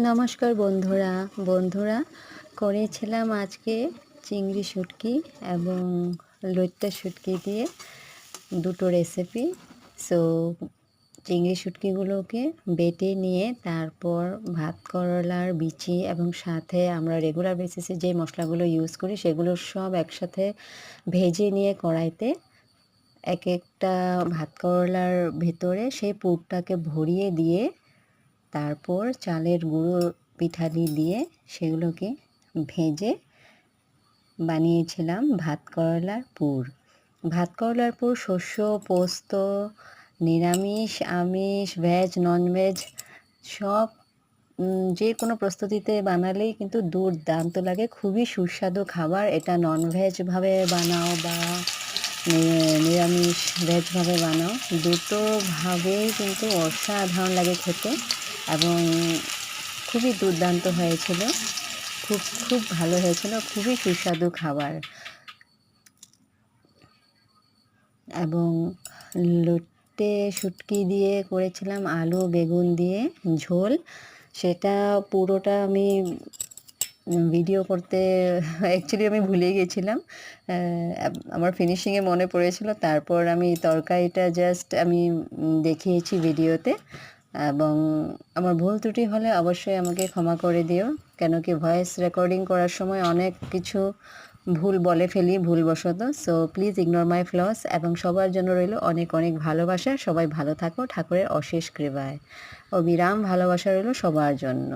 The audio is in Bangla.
নমস্কার বন্ধুরা বন্ধুরা করেছিলাম আজকে চিংড়ি শুটকি এবং লইট্ট শুটকি দিয়ে দুটো রেসিপি। সো চিংড়ি শুটকিগুলোকে বেটে নিয়ে তারপর ভাত করলার বিচি এবং সাথে আমরা রেগুলার বেসিসে যে মশলাগুলো ইউজ করি সেগুলো সব একসাথে ভেজে নিয়ে কড়াইতে এক একটা ভাত করলার ভেতরে সেই পুরটাকে ভরিয়ে দিয়ে তারপর চালের গুঁড়ো পিঠালি দিয়ে সেগুলোকে ভেজে বানিয়েছিলাম ভাত করলার পুর। ভাত করলার পুর শস্য, পোস্ত, নিরামিষ, আমিষ, ভেজ, ননভেজ সব যে কোনো প্রস্তুতিতে বানালেই কিন্তু দুর্দান্ত লাগে, খুবই সুস্বাদু খাবার। এটা ননভেজভাবে বানাও বা নিরামিষ ভেজভাবে বানাও, দুটোভাবেই কিন্তু অসাধারণ লাগে খেতে এবং খুবই দুর্দান্ত হয়েছিল, খুব ভালো হয়েছিল, খুবই সুস্বাদু খাবার। এবং লইট্টে শুটকি দিয়ে করেছিলাম আলু বেগুন দিয়ে ঝোল। সেটা পুরোটা আমি ভিডিও করতে অ্যাকচুয়ালি আমি ভুলে গেছিলাম। আমার ফিনিশিংয়ে মনে পড়েছিল, তারপর আমি তরকারিটা জাস্ট আমি দেখিয়েছি ভিডিওতে। এবং আমার ভুল ত্রুটি হলে অবশ্যই আমাকে ক্ষমা করে দিও, কেন কি ভয়েস রেকর্ডিং করার সময় অনেক কিছু ভুল বলে ফেলি ভুলবশত। So please ignore my flaws. এবং সবার জন্য রইল অনেক অনেক ভালোবাসা। সবাই ভালো থাকো ঠাকুরের অশেষ কৃপায়। অবিরাম ভালোবাসা রইল সবার জন্য।